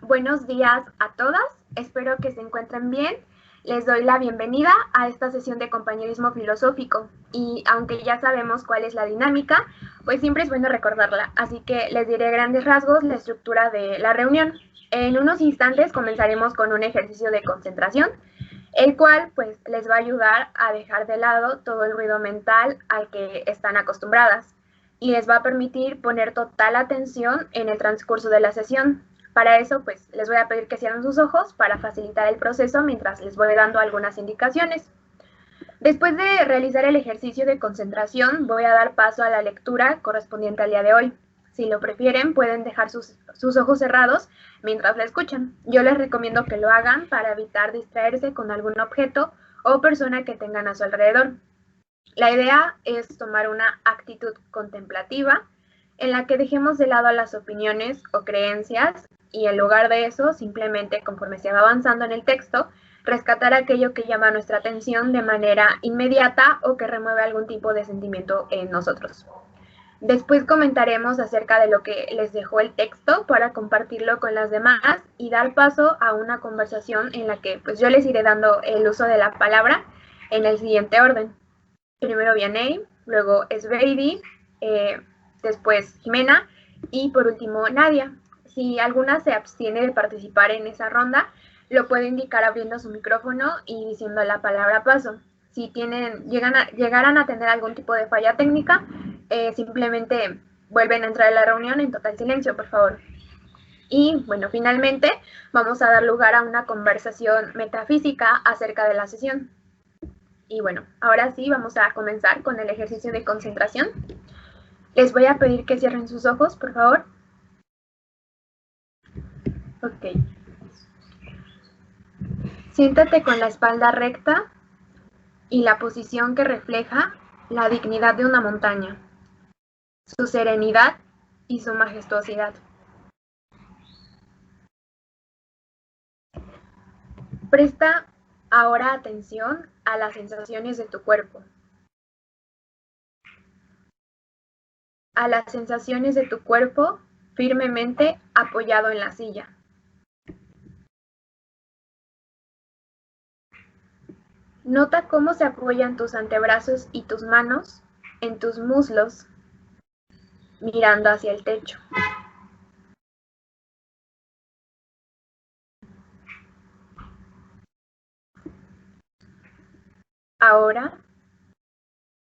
Buenos días a todas, espero que se encuentren bien. Les doy la bienvenida a esta sesión de compañerismo filosófico y aunque ya sabemos cuál es la dinámica, pues siempre es bueno recordarla, así que les diré a grandes rasgos la estructura de la reunión. En unos instantes comenzaremos con un ejercicio de concentración, el cual pues les va a ayudar a dejar de lado todo el ruido mental al que están acostumbradas y les va a permitir poner total atención en el transcurso de la sesión. Para eso, pues, les voy a pedir que cierren sus ojos para facilitar el proceso mientras les voy dando algunas indicaciones. Después de realizar el ejercicio de concentración, voy a dar paso a la lectura correspondiente al día de hoy. Si lo prefieren, pueden dejar sus ojos cerrados mientras la escuchan. Yo les recomiendo que lo hagan para evitar distraerse con algún objeto o persona que tengan a su alrededor. La idea es tomar una actitud contemplativa en la que dejemos de lado las opiniones o creencias y en lugar de eso, simplemente conforme se va avanzando en el texto, rescatar aquello que llama nuestra atención de manera inmediata o que remueve algún tipo de sentimiento en nosotros. Después comentaremos acerca de lo que les dejó el texto para compartirlo con las demás y dar paso a una conversación en la que pues yo les iré dando el uso de la palabra en el siguiente orden. Primero Vianey, luego Esbeidi, después Jimena y por último Nadia. Si alguna se abstiene de participar en esa ronda, lo puede indicar abriendo su micrófono y diciendo la palabra paso. Si llegaran a tener algún tipo de falla técnica, simplemente vuelven a entrar a la reunión en total silencio, por favor. Y bueno, finalmente vamos a dar lugar a una conversación metafísica acerca de la sesión. Y bueno, ahora sí vamos a comenzar con el ejercicio de concentración. Les voy a pedir que cierren sus ojos, por favor. Ok. Siéntate con la espalda recta y la posición que refleja la dignidad de una montaña, su serenidad y su majestuosidad. Presta ahora atención a las sensaciones de tu cuerpo, a las sensaciones de tu cuerpo firmemente apoyado en la silla. Nota cómo se apoyan tus antebrazos y tus manos en tus muslos, mirando hacia el techo. Ahora,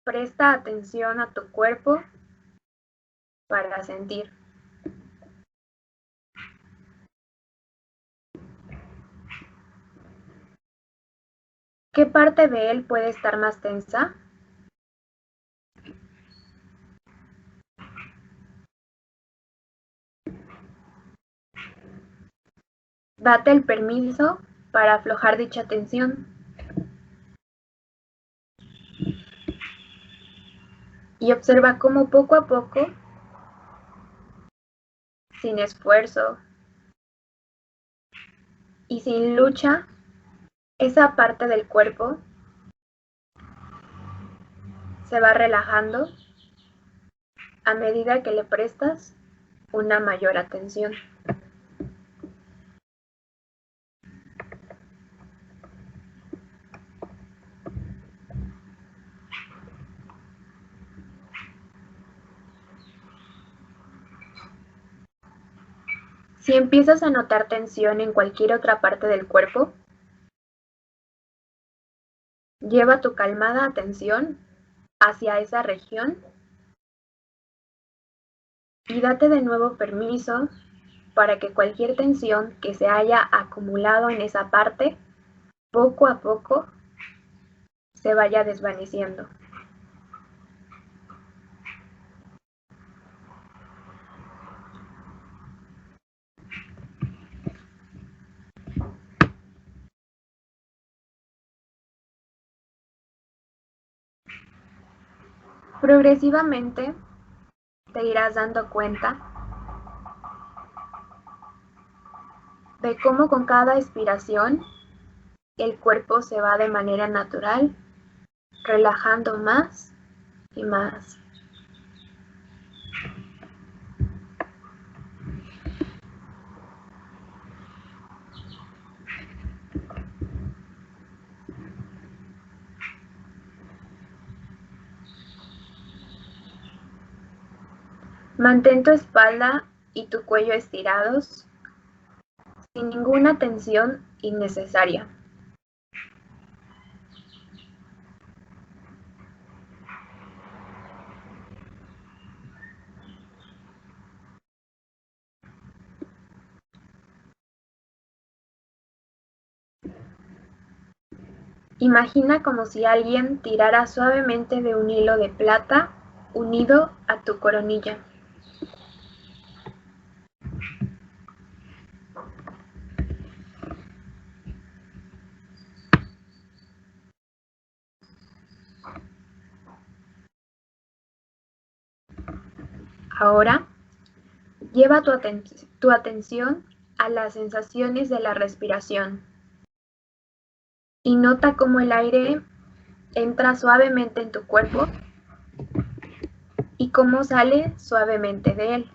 presta atención a tu cuerpo para sentir. ¿Qué parte de él puede estar más tensa? Date el permiso para aflojar dicha tensión. Y observa cómo poco a poco, sin esfuerzo y sin lucha, esa parte del cuerpo se va relajando a medida que le prestas una mayor atención. Si empiezas a notar tensión en cualquier otra parte del cuerpo, lleva tu calmada atención hacia esa región y date de nuevo permiso para que cualquier tensión que se haya acumulado en esa parte, poco a poco, se vaya desvaneciendo. Progresivamente te irás dando cuenta de cómo con cada expiración el cuerpo se va de manera natural relajando más y más. Mantén tu espalda y tu cuello estirados, sin ninguna tensión innecesaria. Imagina como si alguien tirara suavemente de un hilo de plata unido a tu coronilla. Ahora, lleva tu atención a las sensaciones de la respiración y nota cómo el aire entra suavemente en tu cuerpo y cómo sale suavemente de él.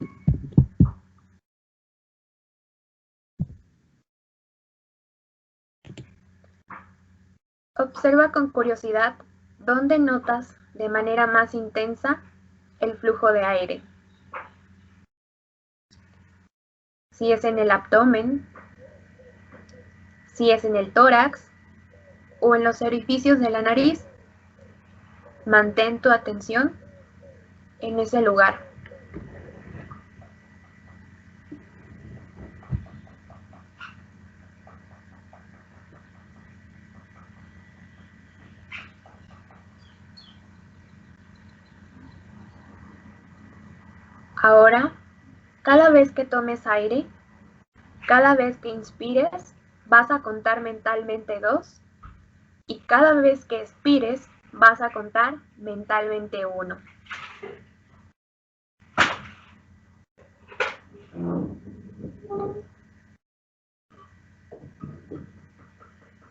Observa con curiosidad dónde notas de manera más intensa el flujo de aire. Si es en el abdomen, si es en el tórax o en los orificios de la nariz, mantén tu atención en ese lugar. Ahora, cada vez que tomes aire, cada vez que inspires, vas a contar mentalmente 2 y cada vez que expires, vas a contar mentalmente 1.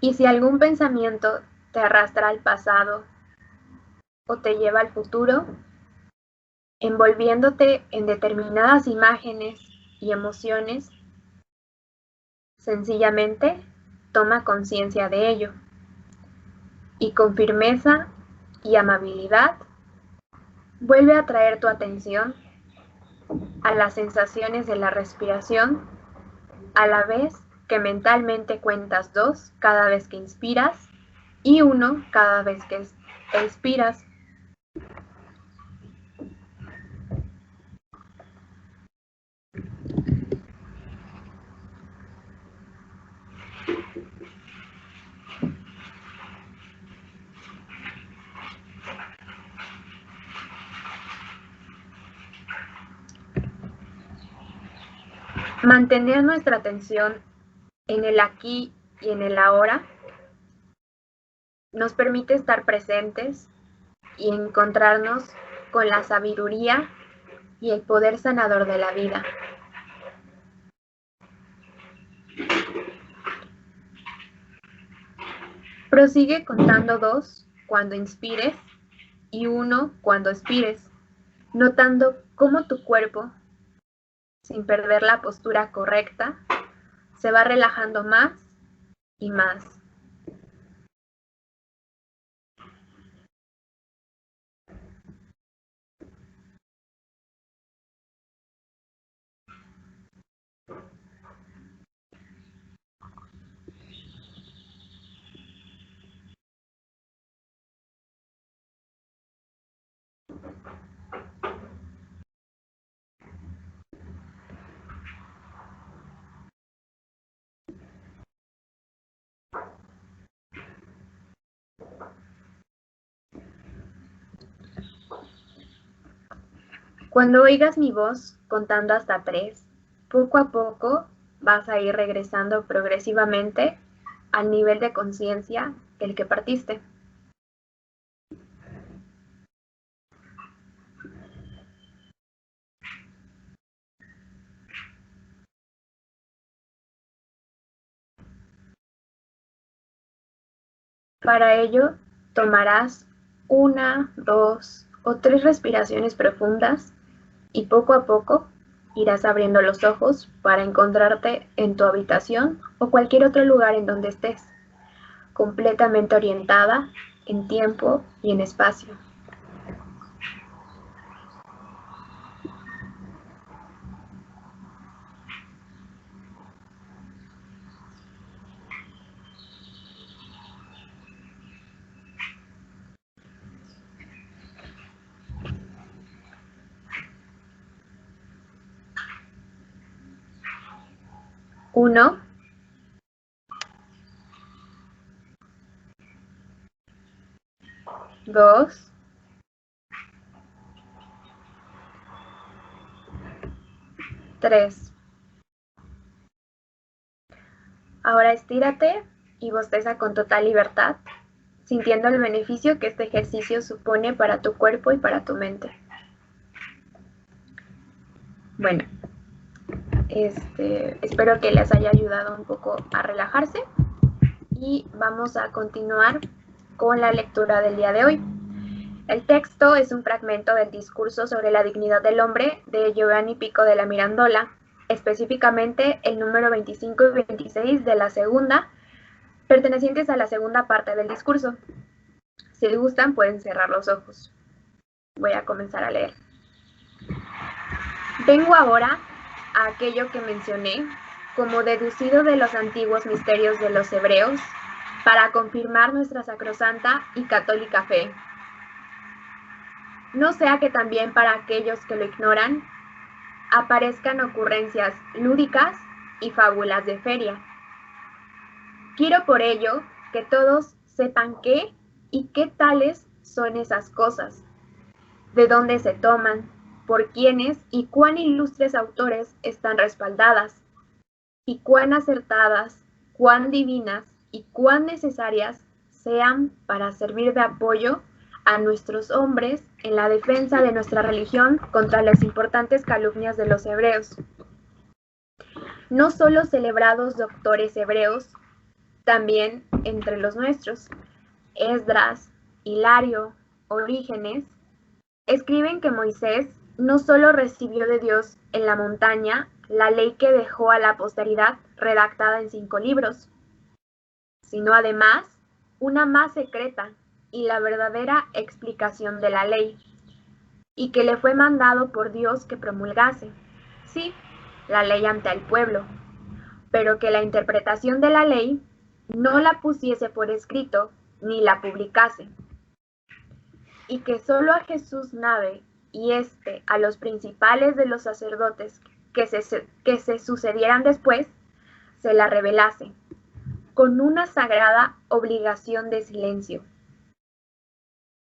Y si algún pensamiento te arrastra al pasado o te lleva al futuro, envolviéndote en determinadas imágenes y emociones, sencillamente toma conciencia de ello y con firmeza y amabilidad vuelve a traer tu atención a las sensaciones de la respiración a la vez que mentalmente cuentas 2 cada vez que inspiras y 1 cada vez que expiras. Mantener nuestra atención en el aquí y en el ahora nos permite estar presentes y encontrarnos con la sabiduría y el poder sanador de la vida. Prosigue contando 2 cuando inspires y 1 cuando expires, notando cómo tu cuerpo, sin perder la postura correcta, se va relajando más y más. Cuando oigas mi voz contando hasta 3, poco a poco vas a ir regresando progresivamente al nivel de conciencia del que partiste. Para ello, tomarás 1, 2 o 3 respiraciones profundas y poco a poco irás abriendo los ojos para encontrarte en tu habitación o cualquier otro lugar en donde estés, completamente orientada en tiempo y en espacio. 1, 2, 3. Ahora estírate y bosteza con total libertad, sintiendo el beneficio que este ejercicio supone para tu cuerpo y para tu mente. Bueno, espero que les haya ayudado un poco a relajarse y vamos a continuar con la lectura del día de hoy. El texto es un fragmento del discurso sobre la dignidad del hombre de Giovanni Pico della Mirandola, específicamente el número 25 y 26 de la segunda, pertenecientes a la segunda parte del discurso. Si les gustan, pueden cerrar los ojos. Voy a comenzar a leer. Vengo ahora a aquello que mencioné como deducido de los antiguos misterios de los hebreos para confirmar nuestra sacrosanta y católica fe. No sea que también para aquellos que lo ignoran aparezcan ocurrencias lúdicas y fábulas de feria. Quiero por ello que todos sepan qué y qué tales son esas cosas, de dónde se toman, por quiénes y cuán ilustres autores están respaldadas, y cuán acertadas, cuán divinas y cuán necesarias sean para servir de apoyo a nuestros hombres en la defensa de nuestra religión contra las importantes calumnias de los hebreos. No solo celebrados doctores hebreos, también entre los nuestros, Esdras, Hilario, Orígenes, escriben que Moisés no solo recibió de Dios en la montaña la ley que dejó a la posteridad redactada en 5 libros, sino además una más secreta y la verdadera explicación de la ley, y que le fue mandado por Dios que promulgase, sí, la ley ante el pueblo, pero que la interpretación de la ley no la pusiese por escrito ni la publicase, y que solo a Jesús nave y a los principales de los sacerdotes que se sucedieran después, se la revelase, con una sagrada obligación de silencio.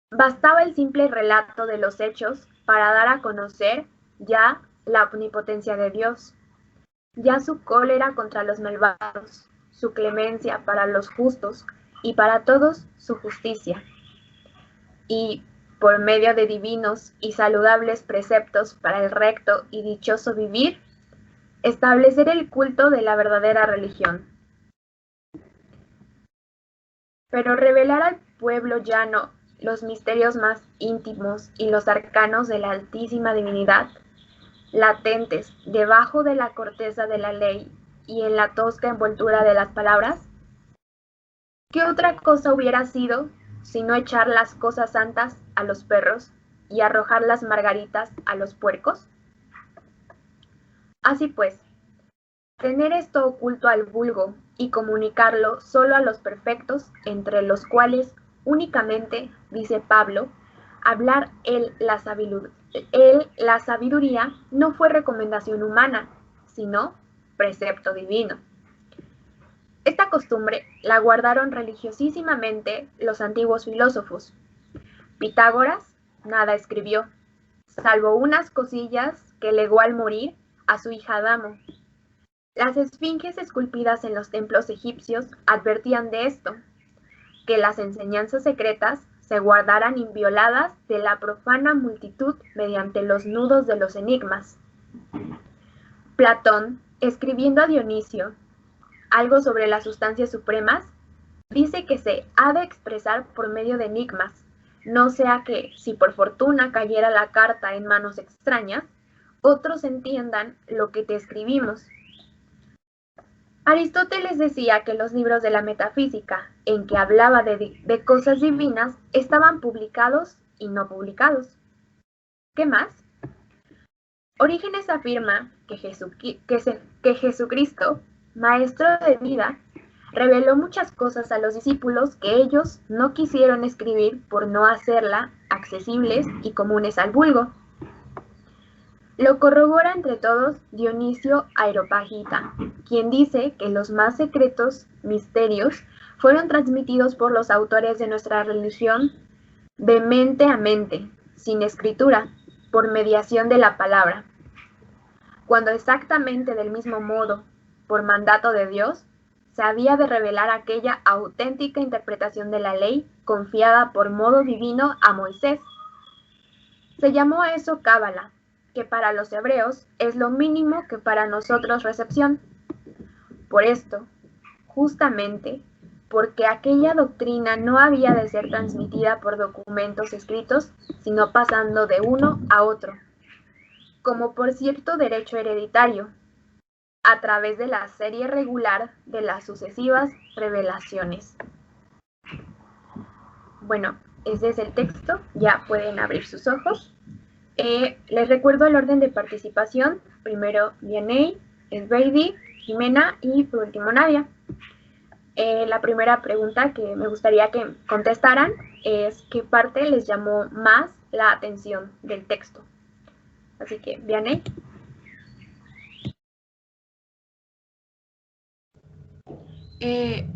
Bastaba el simple relato de los hechos para dar a conocer ya la omnipotencia de Dios, ya su cólera contra los malvados, su clemencia para los justos y para todos su justicia. Y, por medio de divinos y saludables preceptos para el recto y dichoso vivir, establecer el culto de la verdadera religión. Pero revelar al pueblo llano los misterios más íntimos y los arcanos de la altísima divinidad, latentes debajo de la corteza de la ley y en la tosca envoltura de las palabras, ¿qué otra cosa hubiera sido sino echar las cosas santas a los perros y arrojar las margaritas a los puercos? Así pues, tener esto oculto al vulgo y comunicarlo solo a los perfectos, entre los cuales únicamente, dice Pablo, hablar la sabiduría no fue recomendación humana, sino precepto divino. Esta costumbre la guardaron religiosísimamente los antiguos filósofos. Pitágoras nada escribió, salvo unas cosillas que legó al morir a su hija Adamo. Las esfinges esculpidas en los templos egipcios advertían de esto, que las enseñanzas secretas se guardaran invioladas de la profana multitud mediante los nudos de los enigmas. Platón, escribiendo a Dionisio algo sobre las sustancias supremas, dice que se ha de expresar por medio de enigmas, no sea que, si por fortuna cayera la carta en manos extrañas, otros entiendan lo que te escribimos. Aristóteles decía que los libros de la metafísica, en que hablaba de cosas divinas, estaban publicados y no publicados. ¿Qué más? Orígenes afirma que Jesucristo, maestro de vida, reveló muchas cosas a los discípulos que ellos no quisieron escribir por no hacerla accesibles y comunes al vulgo. Lo corrobora entre todos Dionisio Areopagita, quien dice que los más secretos misterios fueron transmitidos por los autores de nuestra religión de mente a mente, sin escritura, por mediación de la palabra, cuando exactamente del mismo modo, por mandato de Dios, se había de revelar aquella auténtica interpretación de la ley confiada por modo divino a Moisés. Se llamó a eso Cábala, que para los hebreos es lo mínimo que para nosotros recepción. Por esto, justamente, porque aquella doctrina no había de ser transmitida por documentos escritos, sino pasando de uno a otro, como por cierto derecho hereditario, a través de la serie regular de las sucesivas revelaciones. Bueno, ese es el texto, ya pueden abrir sus ojos. Les recuerdo el orden de participación, primero Vianey, Esbeidi, Jimena y por último Nadia. La primera pregunta que me gustaría que contestaran es ¿qué parte les llamó más la atención del texto? Así que, Vianey.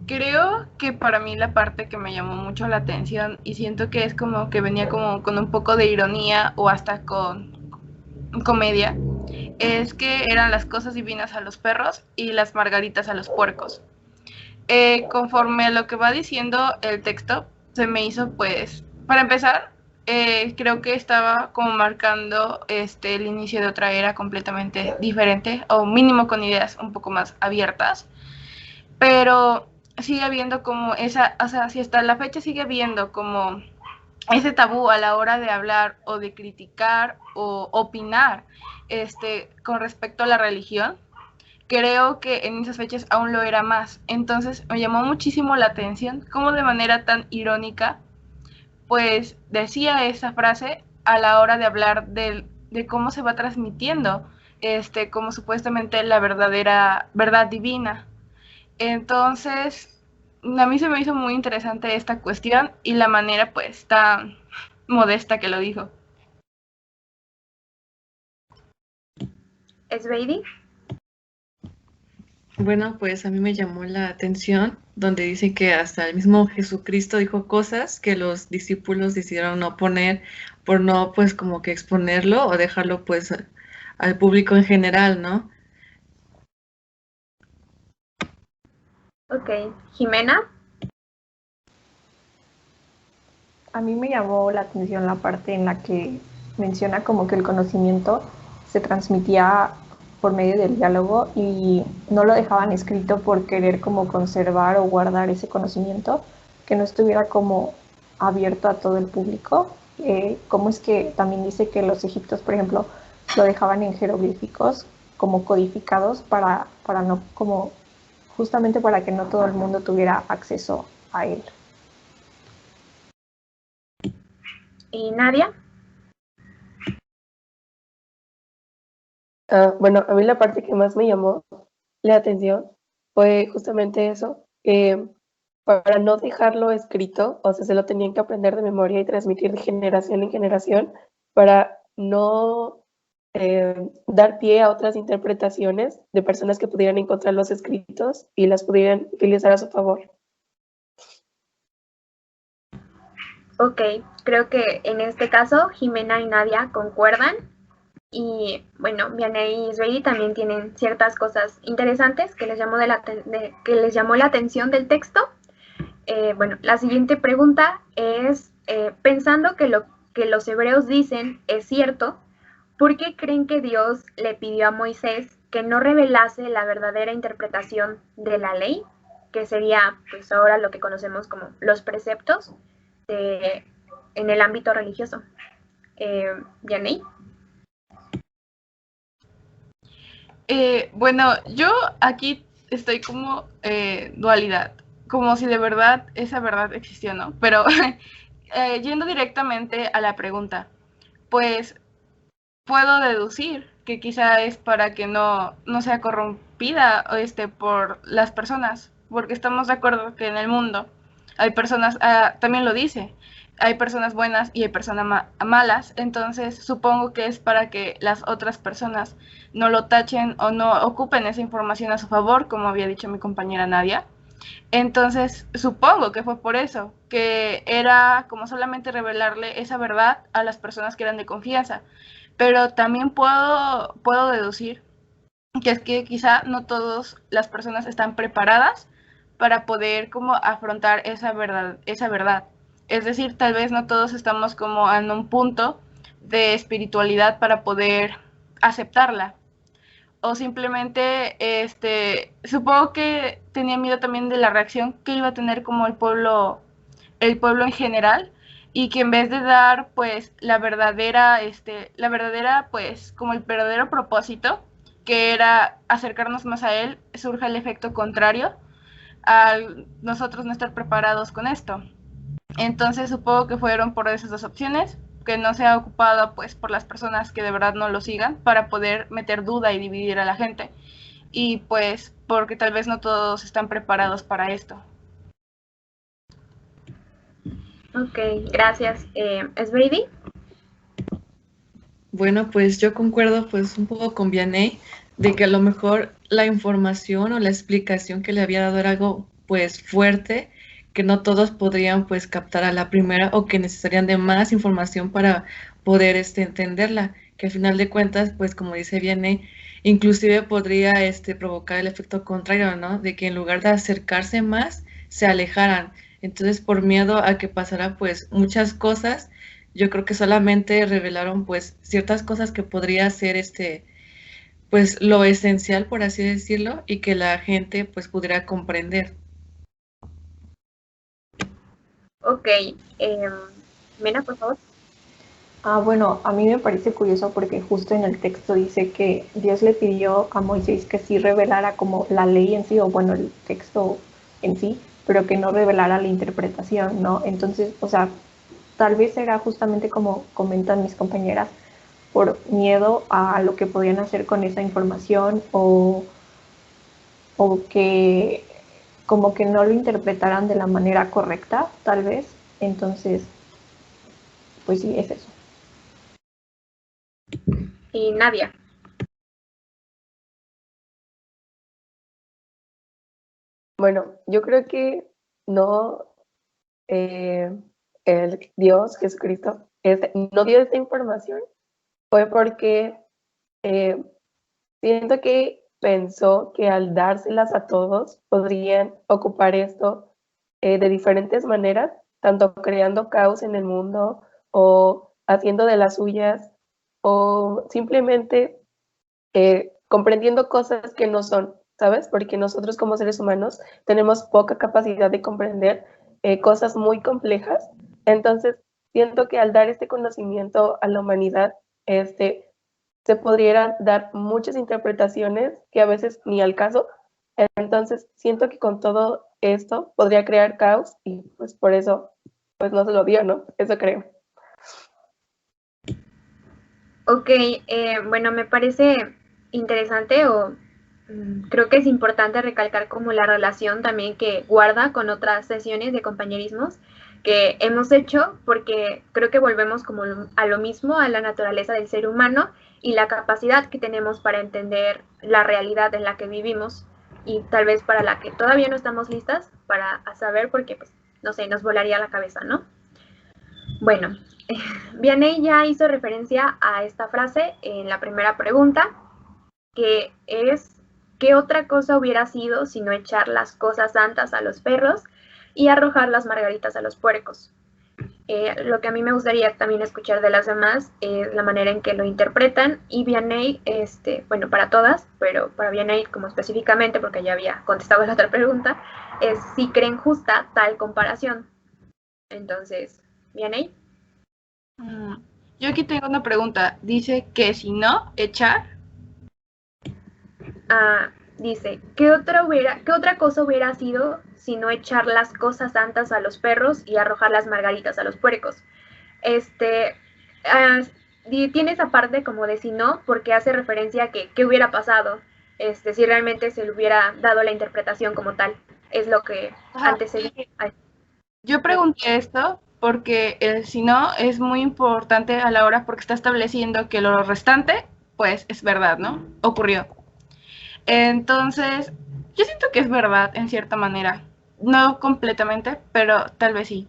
Creo que para mí la parte que me llamó mucho la atención y siento que es como que venía como con un poco de ironía o hasta con comedia, es que eran las cosas divinas a los perros y las margaritas a los puercos. Conforme a lo que va diciendo el texto, se me hizo pues, para empezar, creo que estaba como marcando el inicio de otra era completamente diferente o mínimo con ideas un poco más abiertas, pero sigue habiendo como esa, o sea, si hasta la fecha sigue habiendo como ese tabú a la hora de hablar o de criticar o opinar con respecto a la religión, creo que en esas fechas aún lo era más. Entonces me llamó muchísimo la atención cómo de manera tan irónica pues decía esa frase a la hora de hablar de cómo se va transmitiendo como supuestamente la verdadera verdad divina. Entonces, a mí se me hizo muy interesante esta cuestión y la manera pues tan modesta que lo dijo. Esbeidi. Bueno, pues a mí me llamó la atención donde dice que hasta el mismo Jesucristo dijo cosas que los discípulos decidieron no poner por no pues como que exponerlo o dejarlo pues al público en general, ¿no? Ok, Jimena. A mí me llamó la atención la parte en la que menciona como que el conocimiento se transmitía por medio del diálogo y no lo dejaban escrito por querer como conservar o guardar ese conocimiento, que no estuviera como abierto a todo el público. Como es que también dice que los egipcios, por ejemplo, lo dejaban en jeroglíficos como codificados para no como justamente para que no todo el mundo tuviera acceso a él. ¿Y Nadia? Bueno, a mí la parte que más me llamó la atención fue justamente eso, que para no dejarlo escrito, o sea, se lo tenían que aprender de memoria y transmitir de generación en generación para no dar pie a otras interpretaciones de personas que pudieran encontrar los escritos y las pudieran utilizar a su favor. Ok, creo que en este caso Jimena y Nadia concuerdan. Y bueno, Vianey y Esbeidi también tienen ciertas cosas interesantes que les llamó, que les llamó la atención del texto. Bueno, la siguiente pregunta es, pensando que lo que los hebreos dicen es cierto, ¿por qué creen que Dios le pidió a Moisés que no revelase la verdadera interpretación de la ley, que sería pues ahora lo que conocemos como los preceptos en el ámbito religioso? Vianey. Bueno, yo aquí estoy como dualidad, como si de verdad esa verdad existió, ¿no? Pero yendo directamente a la pregunta, pues puedo deducir que quizá es para que no sea corrompida por las personas, porque estamos de acuerdo que en el mundo hay personas, también lo dice, hay personas buenas y hay personas malas, entonces supongo que es para que las otras personas no lo tachen o no ocupen esa información a su favor, como había dicho mi compañera Nadia. Entonces supongo que fue por eso, que era como solamente revelarle esa verdad a las personas que eran de confianza, pero también puedo deducir que es que quizá no todas las personas están preparadas para poder como afrontar esa verdad. Es decir, tal vez no todos estamos como en un punto de espiritualidad para poder aceptarla. O simplemente, supongo que tenía miedo también de la reacción que iba a tener como el pueblo en general, y que en vez de dar pues la verdadera, pues como el verdadero propósito, que era acercarnos más a él, surge el efecto contrario al nosotros no estar preparados con esto. Entonces supongo que fueron por esas dos opciones, que no sea ocupado pues por las personas que de verdad no lo sigan, para poder meter duda y dividir a la gente, y pues porque tal vez no todos están preparados para esto. Ok, gracias. ¿Es Brady? Bueno, pues yo concuerdo pues un poco con Vianney de que a lo mejor la información o la explicación que le había dado era algo pues fuerte, que no todos podrían pues captar a la primera o que necesitarían de más información para poder entenderla, que al final de cuentas pues como dice Vianney, inclusive podría provocar el efecto contrario, ¿no? De que en lugar de acercarse más, se alejaran. Entonces por miedo a que pasara pues muchas cosas, yo creo que solamente revelaron pues ciertas cosas que podría ser pues lo esencial, por así decirlo, y que la gente pues pudiera comprender. Ok, Mena, por favor. Bueno, a mí me parece curioso porque justo en el texto dice que Dios le pidió a Moisés que sí revelara como la ley en sí, o bueno, el texto en sí, pero que no revelara la interpretación, ¿no? Entonces, o sea, tal vez era justamente como comentan mis compañeras, por miedo a lo que podían hacer con esa información o que como que no lo interpretaran de la manera correcta, tal vez. Entonces, pues sí, es eso. Y Nadia. Bueno, yo creo que no, el Dios, Jesucristo, no dio esta información, fue porque siento que pensó que al dárselas a todos podrían ocupar esto de diferentes maneras, tanto creando caos en el mundo o haciendo de las suyas o simplemente comprendiendo cosas que no son, ¿sabes? Porque nosotros como seres humanos tenemos poca capacidad de comprender cosas muy complejas. Entonces, siento que al dar este conocimiento a la humanidad, se podrían dar muchas interpretaciones que a veces ni al caso. Entonces, siento que con todo esto podría crear caos y pues por eso pues no se lo dio, ¿no? Eso creo. Ok, bueno, me parece interesante o creo que es importante recalcar como la relación también que guarda con otras sesiones de compañerismos que hemos hecho, porque creo que volvemos como a lo mismo, a la naturaleza del ser humano y la capacidad que tenemos para entender la realidad en la que vivimos y tal vez para la que todavía no estamos listas para saber, porque pues no sé, nos volaría la cabeza, ¿no? Bueno, Vianney ya hizo referencia a esta frase en la primera pregunta, que es, ¿qué otra cosa hubiera sido sino echar las cosas santas a los perros y arrojar las margaritas a los puercos? Lo que a mí me gustaría también escuchar de las demás es la manera en que lo interpretan, y Vianney, bueno, para todas, pero para Vianney como específicamente, porque ya había contestado la otra pregunta, es si creen justa tal comparación. Entonces, Vianney. Yo aquí tengo una pregunta. Dice que si no, echar. Dice, ¿qué otra cosa hubiera sido si no echar las cosas santas a los perros y arrojar las margaritas a los puercos? Tiene esa parte como de si no, porque hace referencia a que qué hubiera pasado, si realmente se le hubiera dado la interpretación como tal. Es lo que antecede. Yo pregunté esto porque si no es muy importante a la hora porque está estableciendo que lo restante pues es verdad, ¿no? Ocurrió. Entonces, yo siento que es verdad en cierta manera, no completamente, pero tal vez sí.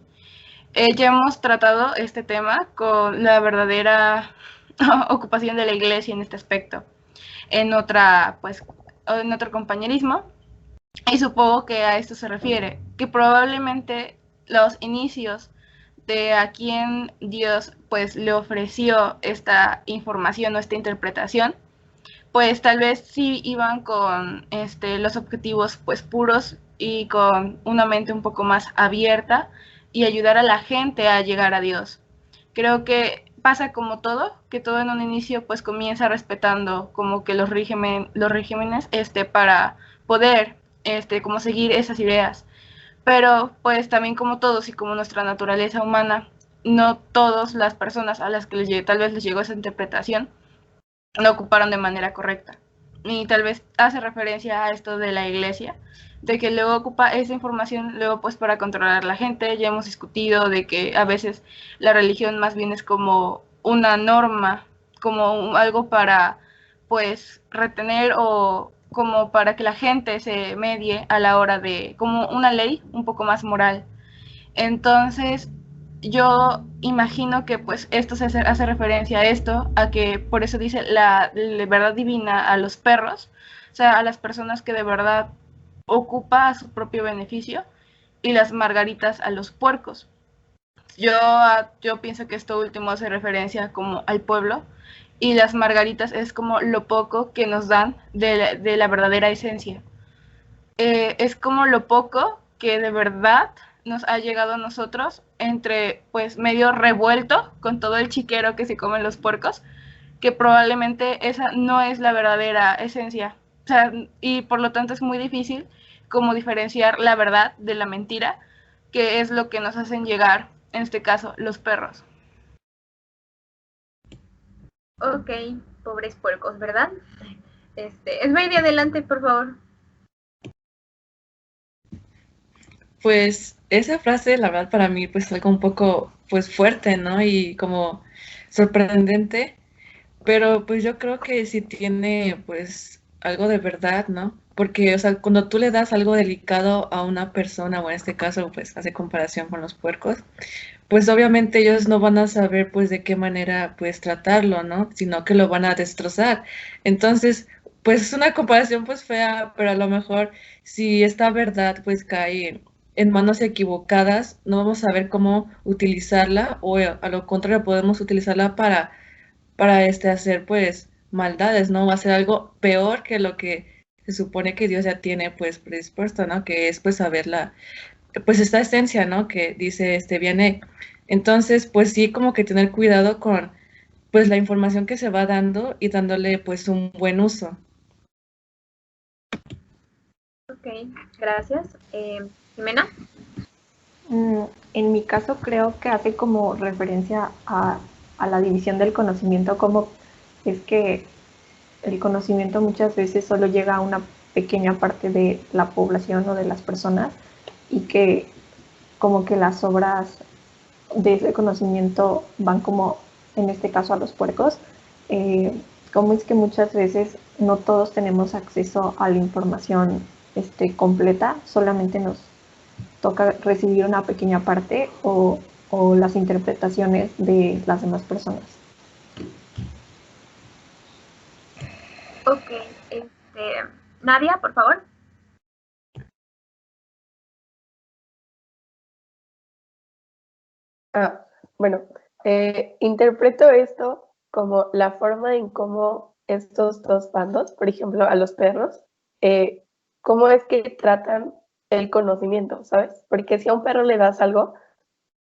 Ya hemos tratado este tema con la verdadera ocupación de la iglesia en este aspecto, en en otro compañerismo, y supongo que a esto se refiere, que probablemente los inicios de a quien Dios pues le ofreció esta información o esta interpretación, pues tal vez sí iban con los objetivos pues puros y con una mente un poco más abierta y ayudar a la gente a llegar a Dios. Creo que pasa como todo, que todo en un inicio pues comienza respetando como que los regímenes para poder como seguir esas ideas. Pero pues también como todos y como nuestra naturaleza humana, no todas las personas a las que tal vez les llegó esa interpretación lo ocuparon de manera correcta. Y tal vez hace referencia a esto de la iglesia, de que luego ocupa esa información luego pues para controlar a la gente. Ya hemos discutido de que a veces la religión más bien es como una norma, como algo para pues retener o como para que la gente se medie a la hora de, como una ley un poco más moral. Entonces, yo imagino que pues esto hace referencia a esto, a que por eso dice la verdad divina a los perros, o sea, a las personas que de verdad ocupa a su propio beneficio, y las margaritas a los puercos. Yo pienso que esto último hace referencia como al pueblo, y las margaritas es como lo poco que nos dan de la verdadera esencia. Es como lo poco que de verdad nos ha llegado a nosotros entre pues medio revuelto con todo el chiquero que se comen los puercos, que probablemente esa no es la verdadera esencia. O sea, y por lo tanto es muy difícil como diferenciar la verdad de la mentira, que es lo que nos hacen llegar, en este caso, los perros. Ok, pobres puercos, ¿verdad? Esme, adelante, por favor. Pues esa frase, la verdad, para mí, pues algo un poco, pues fuerte, ¿no? Y como sorprendente, pero pues yo creo que sí tiene, pues, algo de verdad, ¿no? Porque, o sea, cuando tú le das algo delicado a una persona, o en este caso, pues, hace comparación con los puercos, pues obviamente ellos no van a saber, pues, de qué manera, pues, tratarlo, ¿no? Sino que lo van a destrozar. Entonces, pues, es una comparación, pues, fea, pero a lo mejor si esta verdad, pues, cae en manos equivocadas, no vamos a saber cómo utilizarla, o a lo contrario, podemos utilizarla para hacer, pues, maldades, ¿no? Va a ser algo peor que lo que se supone que Dios ya tiene, pues, predispuesto, ¿no? Que es, pues, saber pues, esta esencia, ¿no? Que dice, viene. Entonces, pues, sí, como que tener cuidado con, pues, la información que se va dando y dándole, pues, un buen uso. Ok, gracias. Jimena. En mi caso creo que hace como referencia a la división del conocimiento, como es que el conocimiento muchas veces solo llega a una pequeña parte de la población o de las personas, y que como que las obras de ese conocimiento van como, en este caso, a los puercos. Como es que muchas veces no todos tenemos acceso a la información completa, solamente nos toca recibir una pequeña parte o las interpretaciones de las demás personas. Ok, Nadia, por favor. Bueno, interpreto esto como la forma en cómo estos dos bandos, por ejemplo, a los perros, cómo es que tratan el conocimiento, ¿sabes? Porque si a un perro le das algo,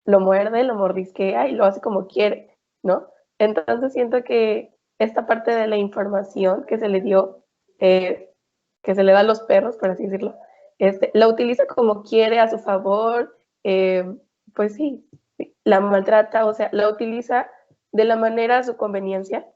lo muerde, lo mordisquea y lo hace como quiere, ¿no? Entonces siento que esta parte de la información que se le dio, que se le da a los perros, por así decirlo, la utiliza como quiere a su favor, pues sí, la maltrata, o sea, la utiliza de la manera a su conveniencia,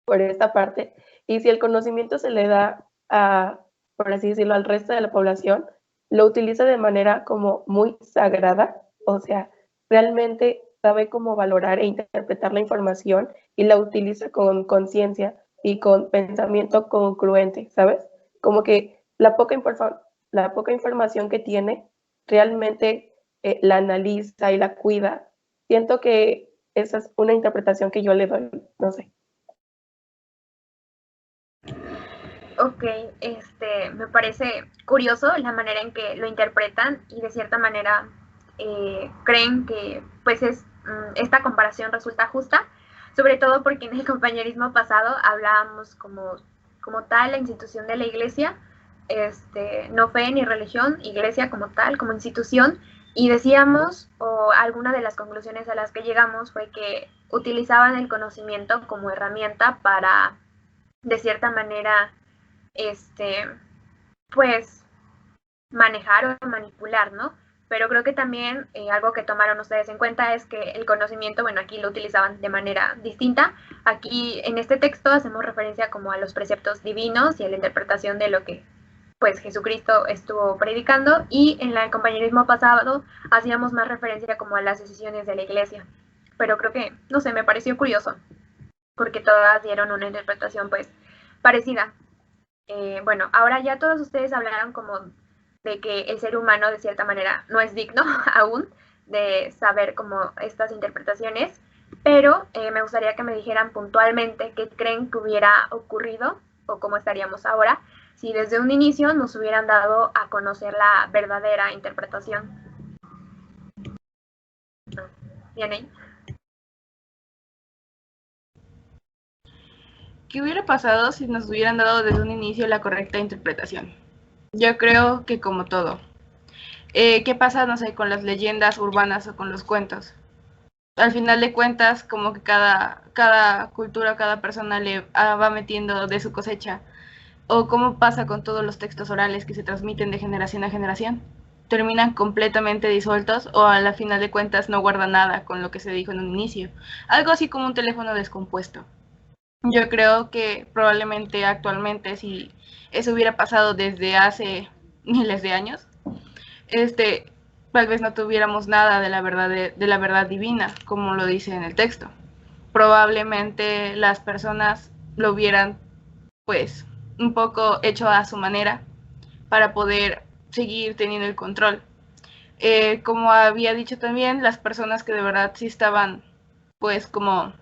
por esta parte, y si el conocimiento se le da a, por así decirlo, al resto de la población, lo utiliza de manera como muy sagrada, o sea, realmente sabe cómo valorar e interpretar la información y la utiliza con conciencia y con pensamiento congruente, ¿sabes? Como que la poca información que tiene realmente la analiza y la cuida. Siento que esa es una interpretación que yo le doy, no sé. Ok, me parece curioso la manera en que lo interpretan y de cierta manera creen que pues esta comparación resulta justa, sobre todo porque en el compañerismo pasado hablábamos como tal la institución de la iglesia, no fe ni religión, iglesia como tal, como institución, y decíamos, o alguna de las conclusiones a las que llegamos fue que utilizaban el conocimiento como herramienta para, de cierta manera, pues manejar o manipular, ¿no? Pero creo que también algo que tomaron ustedes en cuenta es que el conocimiento, bueno, aquí lo utilizaban de manera distinta. Aquí en este texto hacemos referencia como a los preceptos divinos y a la interpretación de lo que pues Jesucristo estuvo predicando, y en el compañerismo pasado hacíamos más referencia como a las decisiones de la iglesia. Pero creo que, no sé, me pareció curioso, porque todas dieron una interpretación pues parecida. Bueno, ahora ya todos ustedes hablaron como de que el ser humano de cierta manera no es digno aún de saber como estas interpretaciones, pero me gustaría que me dijeran puntualmente qué creen que hubiera ocurrido o cómo estaríamos ahora si desde un inicio nos hubieran dado a conocer la verdadera interpretación. ¿Bien ahí? ¿Qué hubiera pasado si nos hubieran dado desde un inicio la correcta interpretación? Yo creo que como todo. ¿Qué pasa, no sé, con las leyendas urbanas o con los cuentos? Al final de cuentas, como que cada cultura, cada persona le va metiendo de su cosecha. O cómo pasa con todos los textos orales que se transmiten de generación a generación. Terminan completamente disueltos o a la final de cuentas no guardan nada con lo que se dijo en un inicio. Algo así como un teléfono descompuesto. Yo creo que probablemente actualmente, si eso hubiera pasado desde hace miles de años, tal vez no tuviéramos nada de la verdad divina, como lo dice en el texto. Probablemente las personas lo hubieran, pues, un poco hecho a su manera para poder seguir teniendo el control. Como había dicho también, las personas que de verdad sí estaban, pues, como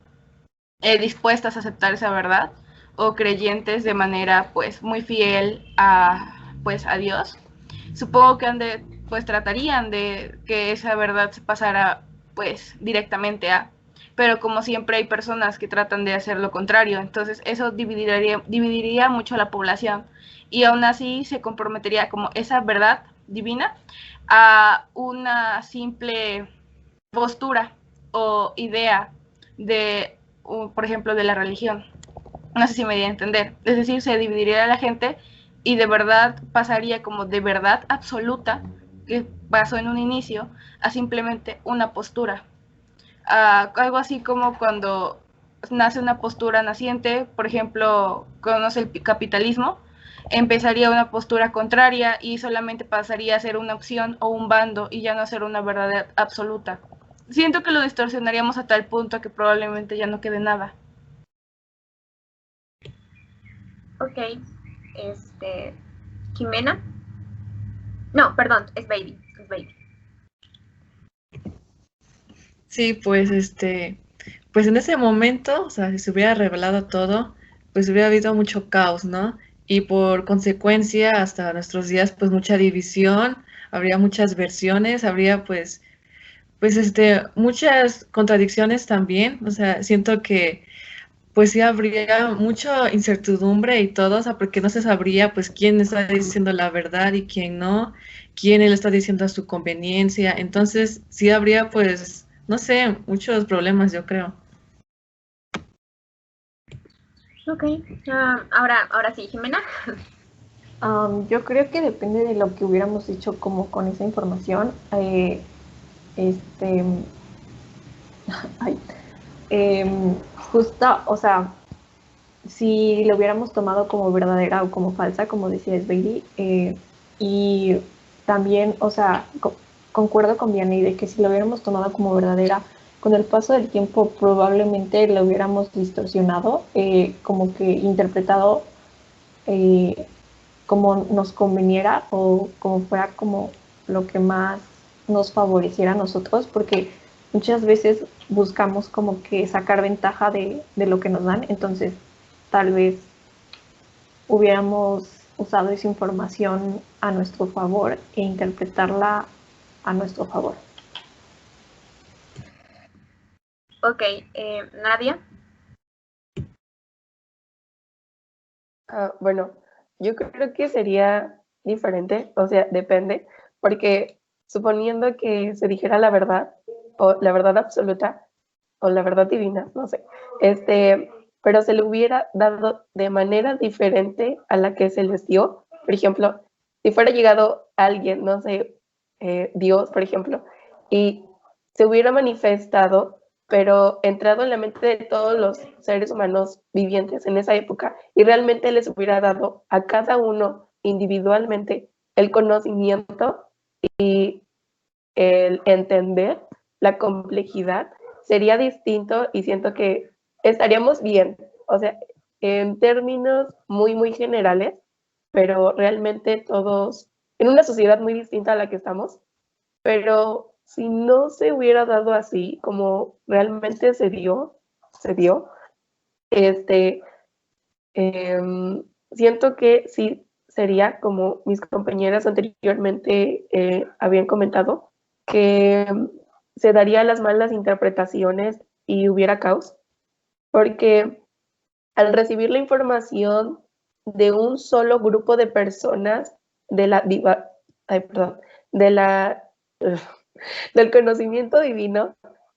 dispuestas a aceptar esa verdad o creyentes de manera pues muy fiel a Dios, supongo que pues tratarían de que esa verdad se pasara pues directamente pero como siempre hay personas que tratan de hacer lo contrario, entonces eso dividiría mucho a la población y aún así se comprometería como esa verdad divina a una simple postura o idea de, por ejemplo, de la religión. No sé si me di a entender. Es decir, se dividiría la gente y de verdad pasaría como de verdad absoluta, que pasó en un inicio, a simplemente una postura. Algo así como cuando nace una postura naciente, por ejemplo, conoce el capitalismo, empezaría una postura contraria y solamente pasaría a ser una opción o un bando y ya no a ser una verdad absoluta. Siento que lo distorsionaríamos a tal punto que probablemente ya no quede nada. Ok, Jimena. No, perdón, es Baby. Sí, pues pues en ese momento, o sea, si se hubiera revelado todo, pues hubiera habido mucho caos, ¿no? Y por consecuencia, hasta nuestros días, pues mucha división, habría muchas versiones, habría pues muchas contradicciones también, o sea, siento que pues sí habría mucha incertidumbre y todo, o sea, porque no se sabría pues quién está diciendo la verdad y quién no, quién él está diciendo a su conveniencia, entonces sí habría pues, no sé, muchos problemas yo creo. Ok, ahora sí, Jimena. Yo creo que depende de lo que hubiéramos hecho como con esa información. Ay, justo, o sea, si lo hubiéramos tomado como verdadera o como falsa, como decía Bailey, y también, o sea, concuerdo con Vianney de que si lo hubiéramos tomado como verdadera, con el paso del tiempo probablemente lo hubiéramos distorsionado, como que interpretado como nos conveniera o como fuera como lo que más nos favoreciera a nosotros, porque muchas veces buscamos como que sacar ventaja de lo que nos dan, entonces tal vez hubiéramos usado esa información a nuestro favor e interpretarla a nuestro favor. Ok, Nadia. Bueno, yo creo que sería diferente, o sea, depende, porque suponiendo que se dijera la verdad, o la verdad absoluta, o la verdad divina, no sé, pero se le hubiera dado de manera diferente a la que se les dio. Por ejemplo, si fuera llegado alguien, no sé, Dios, por ejemplo, y se hubiera manifestado, pero entrado en la mente de todos los seres humanos vivientes en esa época, y realmente les hubiera dado a cada uno individualmente el conocimiento y el entender la complejidad, sería distinto y siento que estaríamos bien, o sea, en términos muy, muy generales, pero realmente todos en una sociedad muy distinta a la que estamos, pero si no se hubiera dado así como realmente se dio, este, siento que sí sería como mis compañeras anteriormente habían comentado, que se darían las malas interpretaciones y hubiera caos, porque al recibir la información de un solo grupo de personas de la de la del conocimiento divino,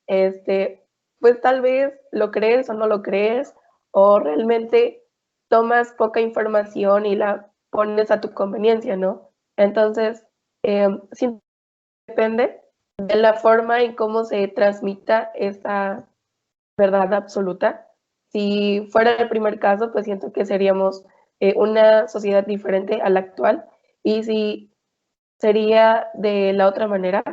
pues tal vez lo crees o no lo crees, o realmente tomas poca información y la pones a tu conveniencia, ¿no? Entonces, sí depende de la forma en cómo se transmita esa verdad absoluta. Si fuera el primer caso, pues siento que seríamos una sociedad diferente a la actual, y si sería de la otra manera,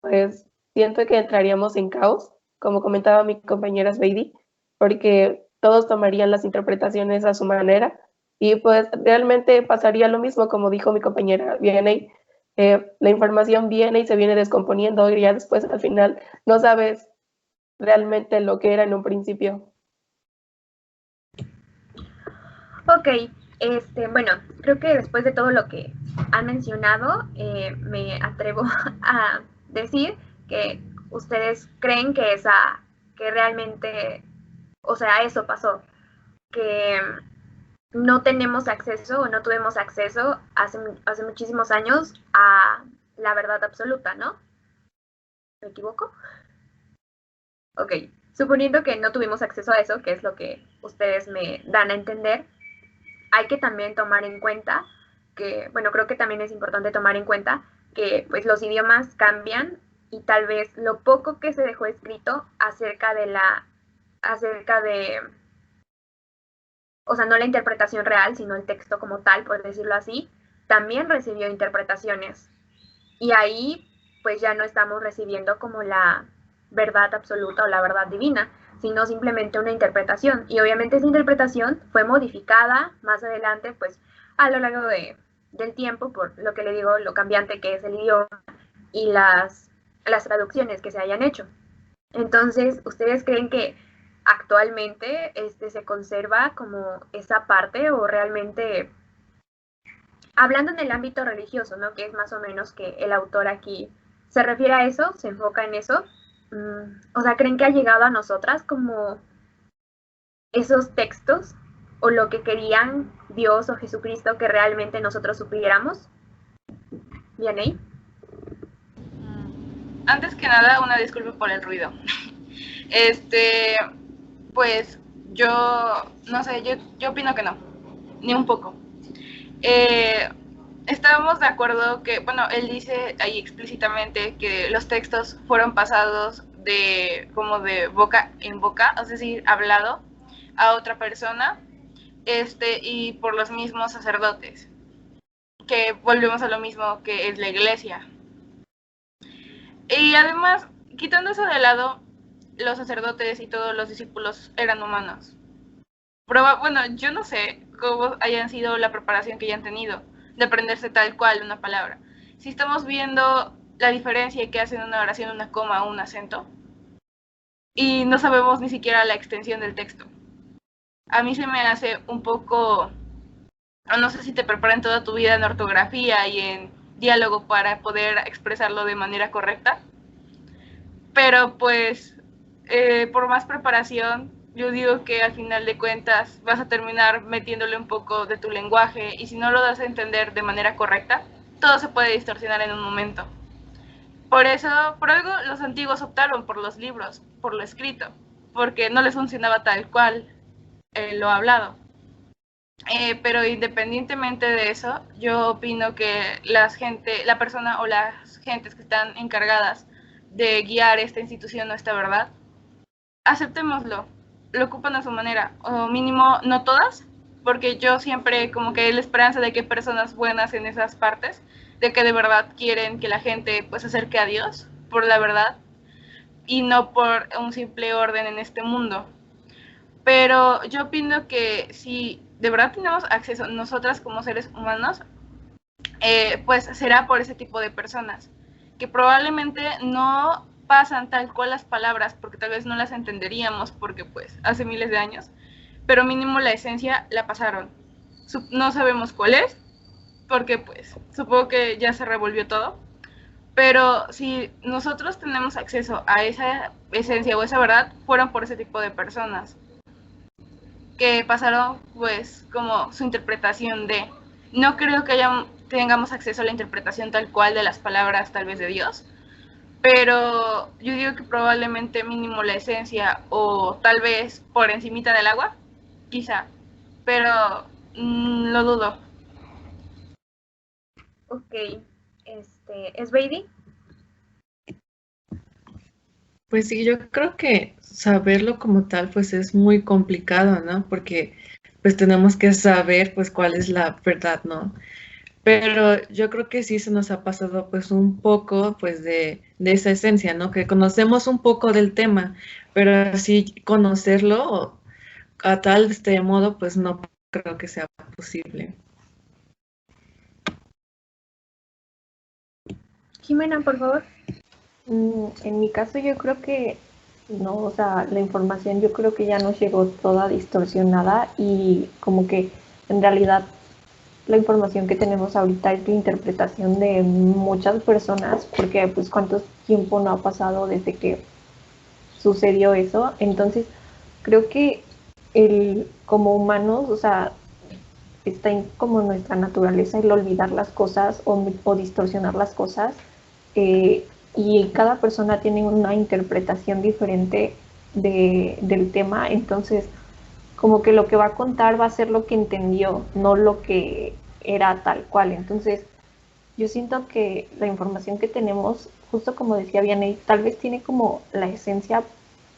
pues siento que entraríamos en caos, como comentaba mi compañera Sveidi, porque todos tomarían las interpretaciones a su manera y pues realmente pasaría lo mismo, como dijo mi compañera, viene, la información viene y se viene descomponiendo y ya después al final no sabes realmente lo que era en un principio. Ok, bueno, creo que después de todo lo que han mencionado, me atrevo a decir que ustedes creen que realmente, o sea, eso pasó, que no tenemos acceso o no tuvimos acceso hace muchísimos años a la verdad absoluta, ¿no? ¿Me equivoco? Ok, suponiendo que no tuvimos acceso a eso, que es lo que ustedes me dan a entender, hay que también tomar en cuenta que, bueno, creo que también es importante tomar en cuenta que pues los idiomas cambian y tal vez lo poco que se dejó escrito acerca de, o sea, no la interpretación real, sino el texto como tal, por decirlo así, también recibió interpretaciones. Y ahí pues ya no estamos recibiendo como la verdad absoluta o la verdad divina, sino simplemente una interpretación. Y obviamente esa interpretación fue modificada más adelante, pues a lo largo del tiempo, por lo que le digo, lo cambiante que es el idioma y las traducciones que se hayan hecho. Entonces, ¿ustedes creen que actualmente se conserva como esa parte o realmente, hablando en el ámbito religioso, ¿no? Que es más o menos que el autor aquí se refiere a eso, se enfoca en eso? O sea, ¿creen que ha llegado a nosotras como esos textos o lo que querían Dios o Jesucristo que realmente nosotros supiéramos? ¿Vianney? Antes que nada, una disculpa por el ruido. Pues yo, no sé, yo opino que no, ni un poco. Estábamos de acuerdo que, bueno, él dice ahí explícitamente que los textos fueron pasados como de boca en boca, es decir, hablado a otra persona, y por los mismos sacerdotes, que volvemos a lo mismo que es la iglesia. Y además, quitando eso de lado, los sacerdotes y todos los discípulos eran humanos. Bueno, yo no sé cómo hayan sido la preparación que hayan tenido de aprenderse tal cual una palabra. Si estamos viendo la diferencia que hace en una oración una coma o un acento, y no sabemos ni siquiera la extensión del texto. A mí se me hace un poco, no sé si te preparan toda tu vida en ortografía y en diálogo para poder expresarlo de manera correcta, pero pues por más preparación, yo digo que al final de cuentas vas a terminar metiéndole un poco de tu lenguaje y si no lo das a entender de manera correcta, todo se puede distorsionar en un momento. Por eso, por algo, los antiguos optaron por los libros, por lo escrito, porque no les funcionaba tal cual lo hablado. Pero independientemente de eso, yo opino que la persona o las gentes que están encargadas de guiar esta institución o esta verdad, aceptémoslo, lo ocupan a su manera, o mínimo no todas, porque yo siempre como que la esperanza de que hay personas buenas en esas partes, de que de verdad quieren que la gente pues se acerque a Dios por la verdad y no por un simple orden en este mundo. Pero yo opino que si de verdad tenemos acceso nosotras como seres humanos, pues será por ese tipo de personas, que probablemente no pasan tal cual las palabras, porque tal vez no las entenderíamos, porque pues hace miles de años, pero mínimo la esencia la pasaron. No sabemos cuál es, porque pues supongo que ya se revolvió todo, pero si nosotros tenemos acceso a esa esencia o esa verdad, fueron por ese tipo de personas que pasaron pues como su interpretación de, no creo que tengamos acceso a la interpretación tal cual de las palabras tal vez de Dios, pero yo digo que probablemente mínimo la esencia o tal vez por encimita del agua, quizá, pero lo dudo. Ok, ¿es Brady? Pues sí, yo creo que saberlo como tal, pues es muy complicado, ¿no? Porque pues tenemos que saber pues cuál es la verdad, ¿no? Pero yo creo que sí se nos ha pasado pues un poco pues de esa esencia, ¿no? Que conocemos un poco del tema, pero así conocerlo a tal modo pues no creo que sea posible. Jimena, por favor. En mi caso yo creo que no, o sea, la información yo creo que ya nos llegó toda distorsionada y como que en realidad la información que tenemos ahorita es la interpretación de muchas personas, porque pues cuánto tiempo no ha pasado desde que sucedió eso. Entonces creo que como humanos, o sea, está como nuestra naturaleza el olvidar las cosas o distorsionar las cosas, y cada persona tiene una interpretación diferente del tema. Entonces como que lo que va a contar va a ser lo que entendió, no lo que era tal cual. Entonces yo siento que la información que tenemos, justo como decía Vianney, tal vez tiene como la esencia,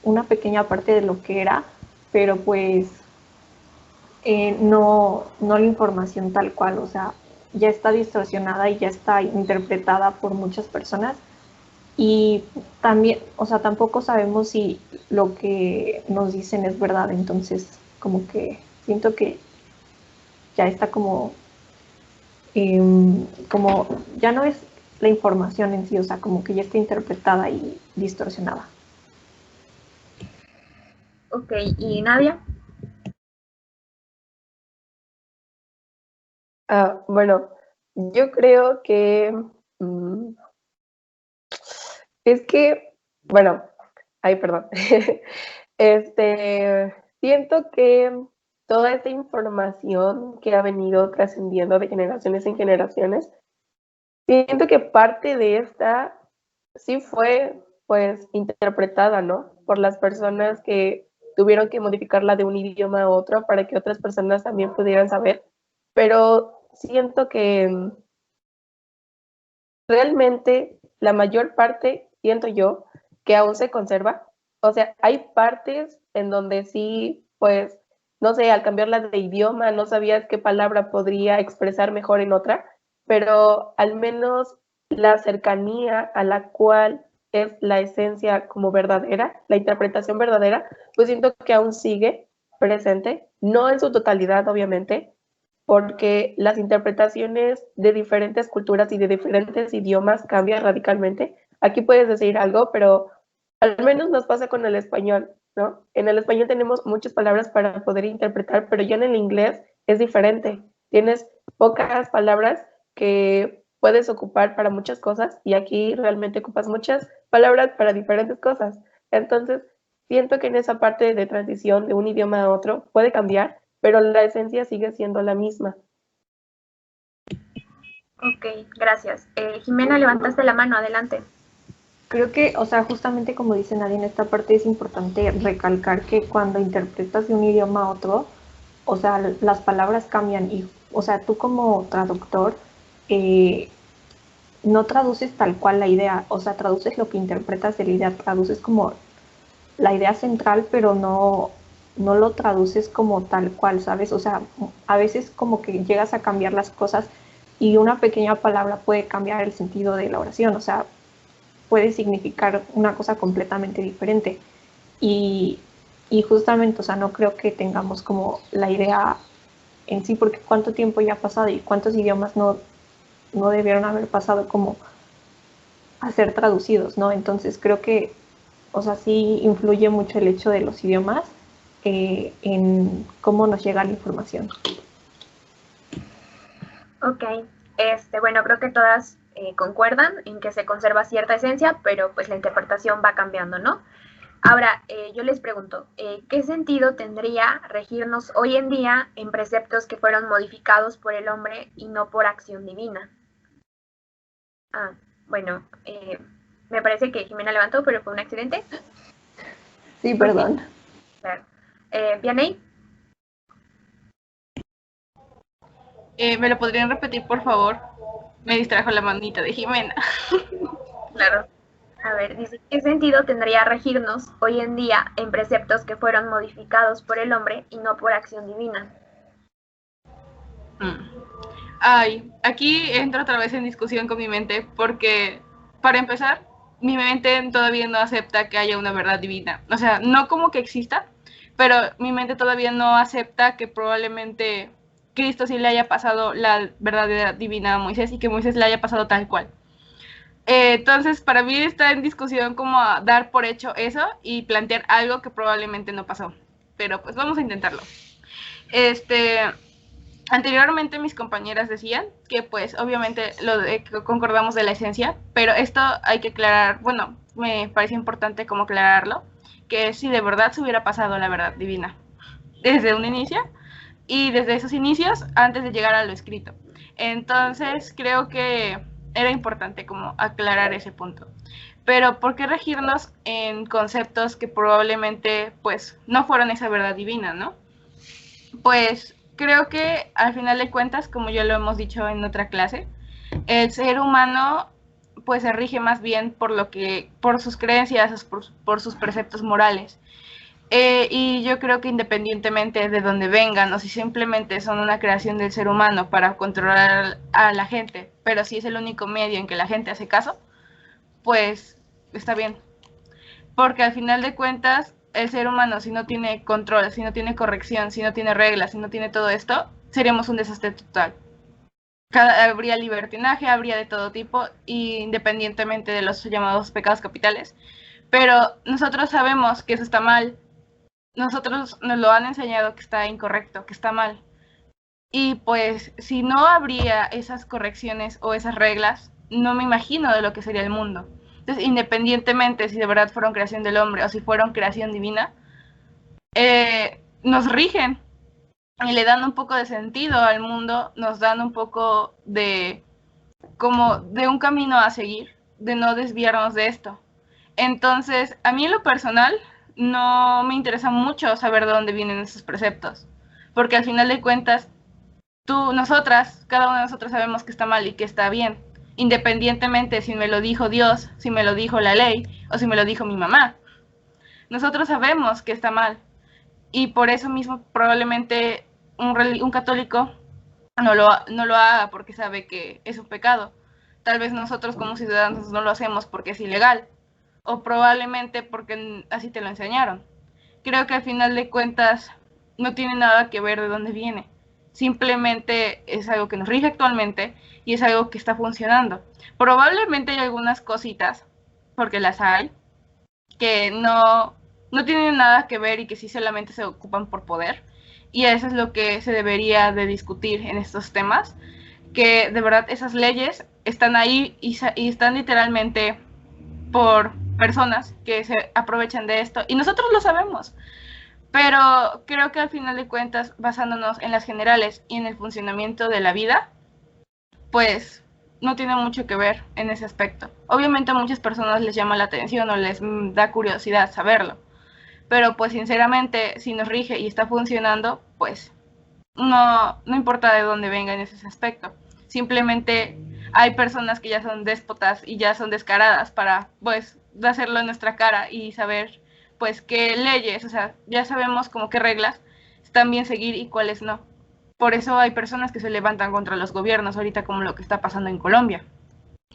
una pequeña parte de lo que era, pero pues no la información tal cual, o sea, ya está distorsionada y ya está interpretada por muchas personas. Y también, o sea, tampoco sabemos si lo que nos dicen es verdad. Entonces como que siento que ya está como ya no es la información en sí, o sea, como que ya está interpretada y distorsionada. Ok, ¿y Nadia? Bueno, yo creo que es que, bueno, ay, perdón. Siento que toda esta información que ha venido trascendiendo de generaciones en generaciones, siento que parte de esta sí fue, pues, interpretada, ¿no? Por las personas que tuvieron que modificarla de un idioma a otro para que otras personas también pudieran saber. Pero siento que realmente la mayor parte, siento yo, que aún se conserva. O sea, hay partes en donde sí, pues, no sé, al cambiarla de idioma no sabías qué palabra podría expresar mejor en otra, pero al menos la cercanía a la cual es la esencia como verdadera, la interpretación verdadera, pues siento que aún sigue presente, no en su totalidad, obviamente, porque las interpretaciones de diferentes culturas y de diferentes idiomas cambian radicalmente. Aquí puedes decir algo, pero al menos nos pasa con el español, ¿no? En el español tenemos muchas palabras para poder interpretar, pero ya en el inglés es diferente. Tienes pocas palabras que puedes ocupar para muchas cosas y aquí realmente ocupas muchas palabras para diferentes cosas. Entonces, siento que en esa parte de transición de un idioma a otro puede cambiar, pero la esencia sigue siendo la misma. Ok, gracias. Jimena, levantaste la mano, adelante. Creo que, o sea, justamente como dice Nadia, en esta parte es importante recalcar que cuando interpretas de un idioma a otro, o sea, las palabras cambian y, o sea, tú como traductor no traduces tal cual la idea, o sea, traduces lo que interpretas de la idea, traduces como la idea central, pero no lo traduces como tal cual, ¿sabes? O sea, a veces como que llegas a cambiar las cosas y una pequeña palabra puede cambiar el sentido de la oración, o sea, puede significar una cosa completamente diferente. Y, y justamente, o sea, no creo que tengamos como la idea en sí, porque cuánto tiempo ya ha pasado y cuántos idiomas no debieron haber pasado como a ser traducidos, ¿no? Entonces creo que, o sea, sí influye mucho el hecho de los idiomas en cómo nos llega la información. Ok, bueno, creo que todas concuerdan en que se conserva cierta esencia, pero pues la interpretación va cambiando, ¿no? Ahora, yo les pregunto, ¿qué sentido tendría regirnos hoy en día en preceptos que fueron modificados por el hombre y no por acción divina? Bueno, me parece que Jimena levantó, pero fue un accidente. Sí, perdón. Claro. ¿Vianey? ¿Me lo podrían repetir, por favor? Me distrajo la manita de Jimena. Claro. A ver, dice, ¿qué sentido tendría regirnos hoy en día en preceptos que fueron modificados por el hombre y no por acción divina? Ay, aquí entro otra vez en discusión con mi mente porque, para empezar, mi mente todavía no acepta que haya una verdad divina. O sea, no como que exista, pero mi mente todavía no acepta que probablemente Cristo sí le haya pasado la verdad divina a Moisés y que Moisés le haya pasado tal cual. Entonces, para mí está en discusión como a dar por hecho eso y plantear algo que probablemente no pasó. Pero pues vamos a intentarlo. Anteriormente mis compañeras decían que pues obviamente que concordamos de la esencia, pero esto hay que aclarar, bueno, me parece importante como aclararlo, que si de verdad se hubiera pasado la verdad divina desde un inicio y desde esos inicios antes de llegar a lo escrito. Entonces creo que era importante como aclarar ese punto. Pero ¿por qué regirnos en conceptos que probablemente pues no fueron esa verdad divina, ¿no? Pues creo que al final de cuentas, como ya lo hemos dicho en otra clase, el ser humano pues se rige más bien por sus creencias, por sus preceptos morales. Y yo creo que independientemente de dónde vengan o si simplemente son una creación del ser humano para controlar a la gente, pero si es el único medio en que la gente hace caso, pues está bien. Porque al final de cuentas, el ser humano, si no tiene control, si no tiene corrección, si no tiene reglas, si no tiene todo esto, seríamos un desastre total. Habría libertinaje, habría de todo tipo, independientemente de los llamados pecados capitales. Pero nosotros sabemos que eso está mal. Nosotros nos lo han enseñado que está incorrecto, que está mal. Y pues si no habría esas correcciones o esas reglas, no me imagino de lo que sería el mundo. Entonces, independientemente si de verdad fueron creación del hombre o si fueron creación divina, nos rigen y le dan un poco de sentido al mundo, nos dan un poco de como de un camino a seguir, de no desviarnos de esto. Entonces, a mí en lo personal no me interesa mucho saber de dónde vienen esos preceptos, porque al final de cuentas nosotras, cada una de nosotros sabemos que está mal y que está bien, independientemente si me lo dijo Dios, si me lo dijo la ley o si me lo dijo mi mamá. Nosotros sabemos que está mal y por eso mismo probablemente un católico no lo haga porque sabe que es un pecado. Tal vez nosotros como ciudadanos no lo hacemos porque es ilegal, o probablemente porque así te lo enseñaron. Creo que al final de cuentas no tiene nada que ver de dónde viene. Simplemente es algo que nos rige actualmente y es algo que está funcionando. Probablemente hay algunas cositas, porque las hay, que no tienen nada que ver y que sí solamente se ocupan por poder. Y eso es lo que se debería de discutir en estos temas, que de verdad esas leyes están ahí y están literalmente por personas que se aprovechan de esto y nosotros lo sabemos, pero creo que al final de cuentas, basándonos en las generales y en el funcionamiento de la vida, pues no tiene mucho que ver en ese aspecto. Obviamente a muchas personas les llama la atención o les da curiosidad saberlo, pero pues sinceramente si nos rige y está funcionando, pues no importa de dónde venga en ese aspecto. Simplemente hay personas que ya son déspotas y ya son descaradas para pues hacerlo en nuestra cara y saber pues qué leyes, o sea, ya sabemos como qué reglas están bien seguir y cuáles no. Por eso hay personas que se levantan contra los gobiernos ahorita, como lo que está pasando en Colombia,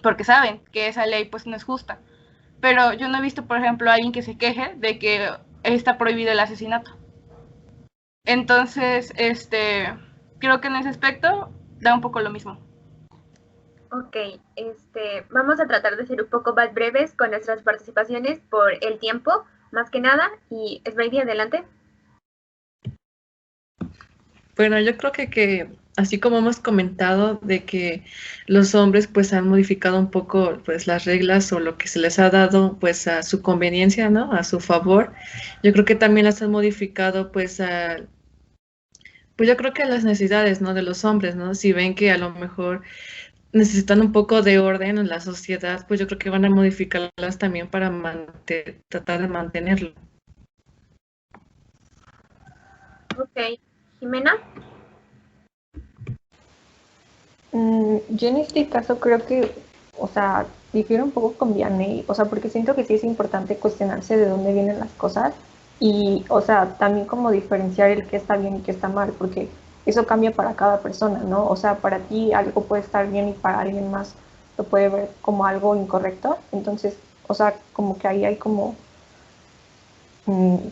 porque saben que esa ley pues no es justa. Pero yo no he visto, por ejemplo, a alguien que se queje de que está prohibido el asesinato. Entonces, creo que en ese aspecto da un poco lo mismo. Ok, vamos a tratar de ser un poco más breves con nuestras participaciones por el tiempo, más que nada, y Esmaili, adelante. Bueno, yo creo que así como hemos comentado de que los hombres pues han modificado un poco pues las reglas o lo que se les ha dado pues a su conveniencia, ¿no? A su favor. Yo creo que también las han modificado pues pues yo creo que a las necesidades, ¿no? De los hombres, ¿no? Si ven que a lo mejor necesitan un poco de orden en la sociedad, pues yo creo que van a modificarlas también para tratar de mantenerlo. Ok, Jimena. Yo en este caso creo que, o sea, difiero un poco con Vianney, o sea, porque siento que sí es importante cuestionarse de dónde vienen las cosas y, o sea, también como diferenciar el qué está bien y qué está mal, porque eso cambia para cada persona, ¿no? O sea, para ti algo puede estar bien y para alguien más lo puede ver como algo incorrecto, entonces, o sea, como que ahí hay como,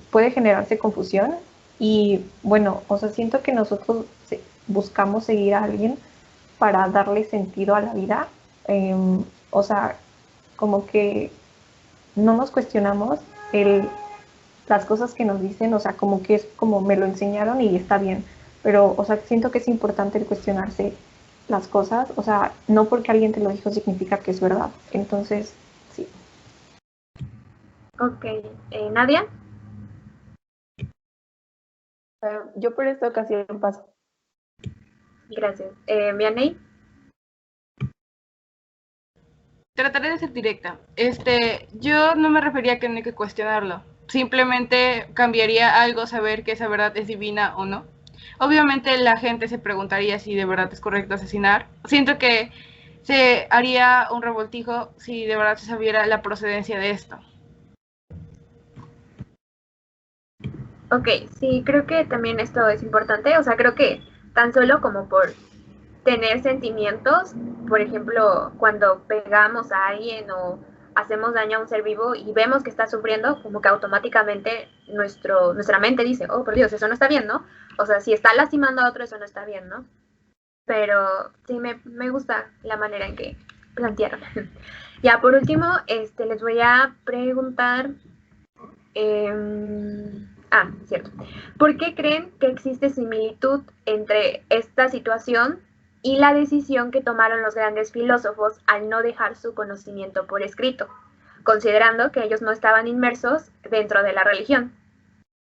puede generarse confusión y, bueno, o sea, siento que nosotros buscamos seguir a alguien para darle sentido a la vida. O sea, como que no nos cuestionamos las cosas que nos dicen, o sea, como que es como me lo enseñaron y está bien, pero, o sea, siento que es importante el cuestionarse las cosas, o sea, no porque alguien te lo dijo significa que es verdad, entonces, sí. Ok, Nadia. Yo por esta ocasión paso. Gracias. Vianney. Trataré de ser directa. Yo no me refería a que no hay que cuestionarlo. Simplemente cambiaría algo saber que esa verdad es divina o no. Obviamente la gente se preguntaría si de verdad es correcto asesinar. Siento que se haría un revoltijo si de verdad se sabiera la procedencia de esto. Ok, sí, creo que también esto es importante, o sea, creo que tan solo como por tener sentimientos, por ejemplo, cuando pegamos a alguien o hacemos daño a un ser vivo y vemos que está sufriendo, como que automáticamente nuestra mente dice, oh, por Dios, eso no está bien, ¿no? O sea, si está lastimando a otro, eso no está bien, ¿no? Pero sí, me gusta la manera en que plantearon. Ya, por último, les voy a preguntar... cierto. ¿Por qué creen que existe similitud entre esta situación y la decisión que tomaron los grandes filósofos al no dejar su conocimiento por escrito, considerando que ellos no estaban inmersos dentro de la religión?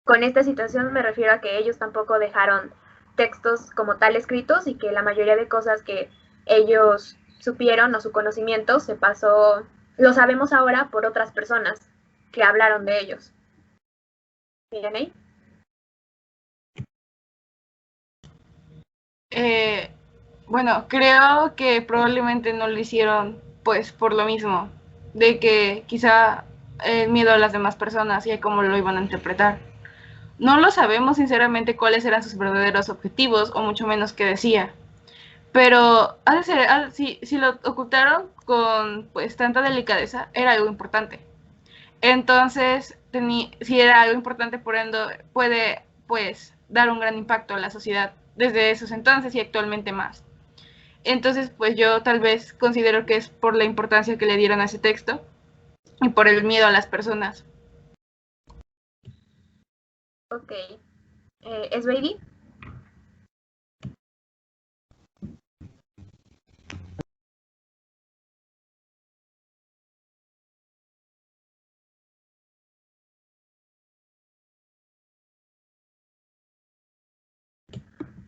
Con esta situación me refiero a que ellos tampoco dejaron textos como tal escritos y que la mayoría de cosas que ellos supieron o su conocimiento se pasó, lo sabemos ahora por otras personas que hablaron de ellos. ¿Vianney? Bueno, creo que probablemente no lo hicieron pues por lo mismo, de que quizá el miedo a las demás personas y a cómo lo iban a interpretar. No lo sabemos sinceramente cuáles eran sus verdaderos objetivos o mucho menos qué decía, pero si lo ocultaron con pues tanta delicadeza era algo importante. Entonces, si era algo importante, por ende, puede pues dar un gran impacto a la sociedad desde esos entonces y actualmente más. Entonces, pues yo tal vez considero que es por la importancia que le dieron a ese texto y por el miedo a las personas. Ok. ¿Es Baby?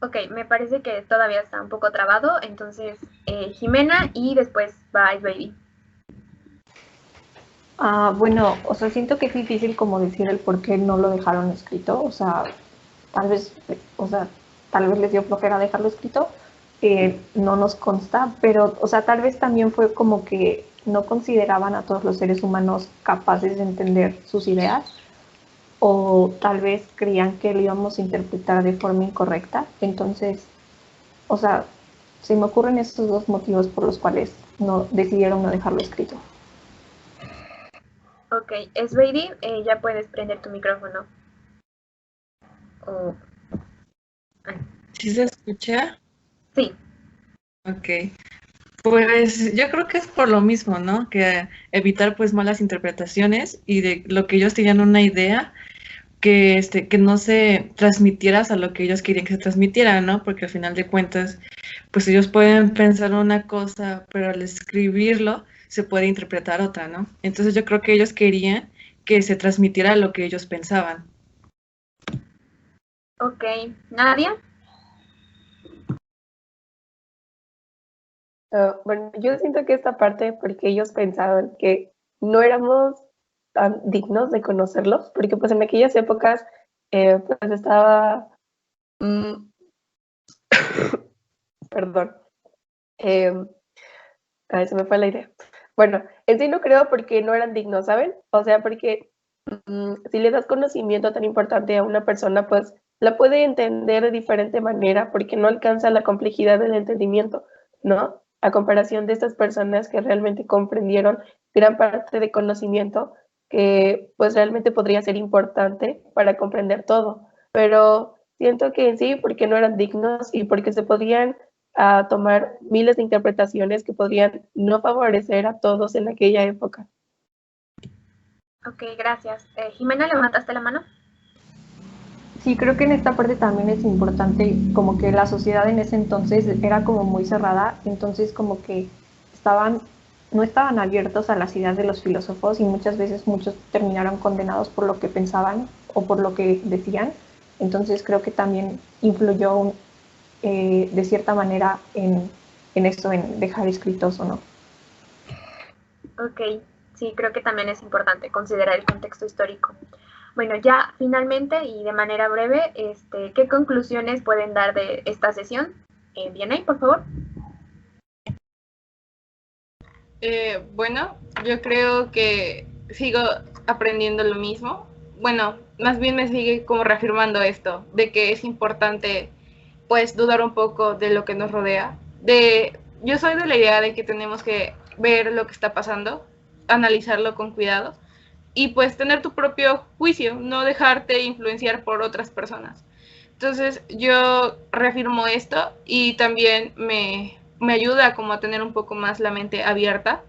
Ok, me parece que todavía está un poco trabado, entonces Jimena y después va Ice Baby. Bueno, o sea, siento que es difícil como decir el por qué no lo dejaron escrito, o sea, tal vez, o sea, tal vez les dio flojera dejarlo escrito, no nos consta, pero, o sea, tal vez también fue como que no consideraban a todos los seres humanos capaces de entender sus ideas, o tal vez creían que lo íbamos a interpretar de forma incorrecta, entonces, o sea, se me ocurren estos dos motivos por los cuales no decidieron no dejarlo escrito. Ok, es Baby, ya puedes prender tu micrófono. Oh. ¿Sí se escucha? Sí. Ok. Pues yo creo que es por lo mismo, ¿no? Que evitar pues malas interpretaciones y de lo que ellos tenían una idea que no se transmitiera a lo que ellos querían que se transmitiera, ¿no? Porque al final de cuentas, pues ellos pueden pensar una cosa, pero al escribirlo se puede interpretar otra, ¿no? Entonces yo creo que ellos querían que se transmitiera lo que ellos pensaban. Ok, Nadia. Bueno, yo siento que esta parte, porque ellos pensaban que no éramos tan dignos de conocerlos, porque pues en aquellas épocas pues estaba, perdón, eh, ay, se me fue la idea. Bueno, en sí no creo porque no eran dignos, ¿saben? O sea, porque si le das conocimiento tan importante a una persona, pues la puede entender de diferente manera porque no alcanza la complejidad del entendimiento, ¿no? A comparación de estas personas que realmente comprendieron gran parte de conocimiento que pues realmente podría ser importante para comprender todo. Pero siento que en sí, porque no eran dignos y porque se podían tomar miles de interpretaciones que podrían no favorecer a todos en aquella época. Ok, gracias. Jimena, ¿levantaste la mano? Sí, creo que en esta parte también es importante, como que la sociedad en ese entonces era como muy cerrada, entonces como que estaban, no estaban abiertos a las ideas de los filósofos y muchas veces muchos terminaron condenados por lo que pensaban o por lo que decían. Entonces creo que también influyó de cierta manera en esto, en dejar escritos o no. Ok, sí, creo que también es importante considerar el contexto histórico. Bueno, ya finalmente y de manera breve, ¿qué conclusiones pueden dar de esta sesión? Vianey, por favor. Bueno, yo creo que sigo aprendiendo lo mismo. Bueno, más bien me sigue como reafirmando esto, de que es importante pues dudar un poco de lo que nos rodea. Yo soy de la idea de que tenemos que ver lo que está pasando, analizarlo con cuidado y pues tener tu propio juicio, no dejarte influenciar por otras personas. Entonces yo reafirmo esto y también me ayuda como a tener un poco más la mente abierta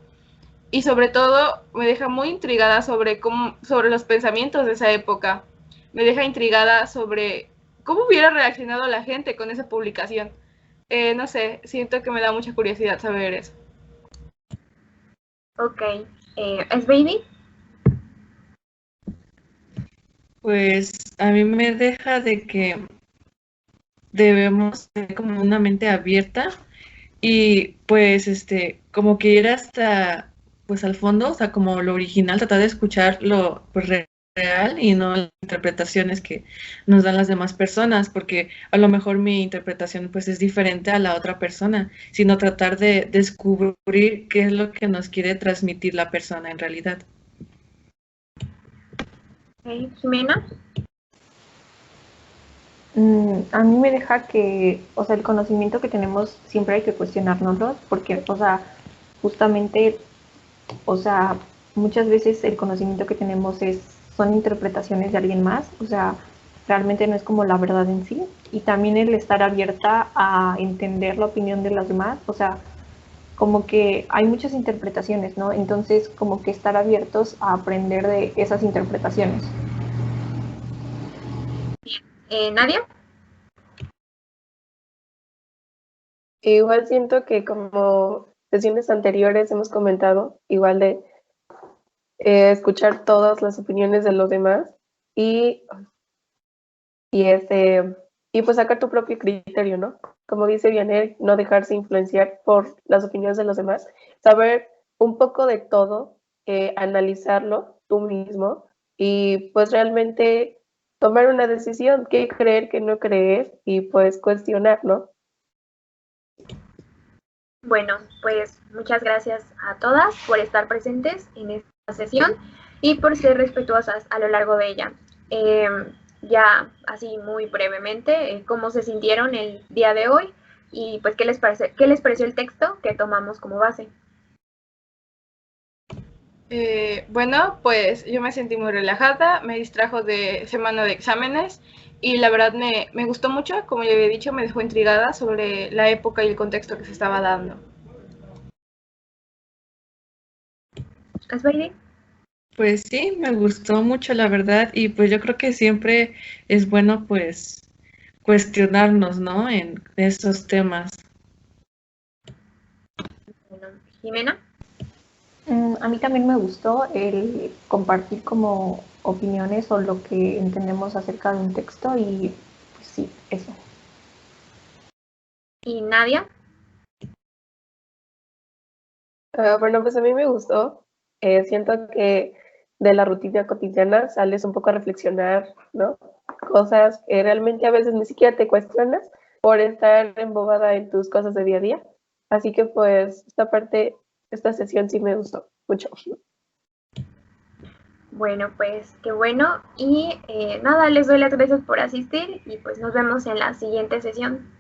y sobre todo me deja muy intrigada sobre los pensamientos de esa época. Me deja intrigada sobre cómo hubiera reaccionado la gente con esa publicación. No sé, siento que me da mucha curiosidad saber eso. Ok, ¿es Baby? Pues a mí me deja de que debemos tener como una mente abierta y pues como que ir hasta pues al fondo, o sea, como lo original, tratar de escuchar lo pues, real y no las interpretaciones que nos dan las demás personas, porque a lo mejor mi interpretación pues es diferente a la otra persona, sino tratar de descubrir qué es lo que nos quiere transmitir la persona en realidad. Okay. Jimena. A mí me deja que, o sea, el conocimiento que tenemos siempre hay que cuestionárnoslo, porque, o sea, justamente, o sea, muchas veces el conocimiento que tenemos son interpretaciones de alguien más, o sea, realmente no es como la verdad en sí. Y también el estar abierta a entender la opinión de los demás, o sea, como que hay muchas interpretaciones, ¿no? Entonces, como que estar abiertos a aprender de esas interpretaciones. Nadia. Igual siento que como sesiones anteriores hemos comentado, igual de escuchar todas las opiniones de los demás y, y, este, y pues sacar tu propio criterio, ¿no? Como dice Vianey, no dejarse influenciar por las opiniones de los demás, saber un poco de todo, analizarlo tú mismo y pues realmente tomar una decisión, qué creer, qué no creer y pues cuestionar, ¿no? Bueno, pues muchas gracias a todas por estar presentes en esta sesión y por ser respetuosas a lo largo de ella. Ya así muy brevemente, ¿cómo se sintieron el día de hoy? Y pues, qué les pareció el texto que tomamos como base? Bueno, pues yo me sentí muy relajada, me distrajo de semana de exámenes y la verdad me gustó mucho, como ya había dicho, me dejó intrigada sobre la época y el contexto que se estaba dando. ¿Asbaide? Pues sí, me gustó mucho, la verdad, y pues yo creo que siempre es bueno pues cuestionarnos, ¿no? En esos temas. Bueno, Jimena. A mí también me gustó el compartir como opiniones o lo que entendemos acerca de un texto y pues sí, eso. ¿Y Nadia? Bueno, pues a mí me gustó. Siento que de la rutina cotidiana sales un poco a reflexionar, ¿no? Cosas que realmente a veces ni siquiera te cuestionas por estar embobada en tus cosas de día a día. Así que pues esta sesión sí me gustó mucho. Bueno, pues qué bueno. Y nada, les doy las gracias por asistir y pues nos vemos en la siguiente sesión.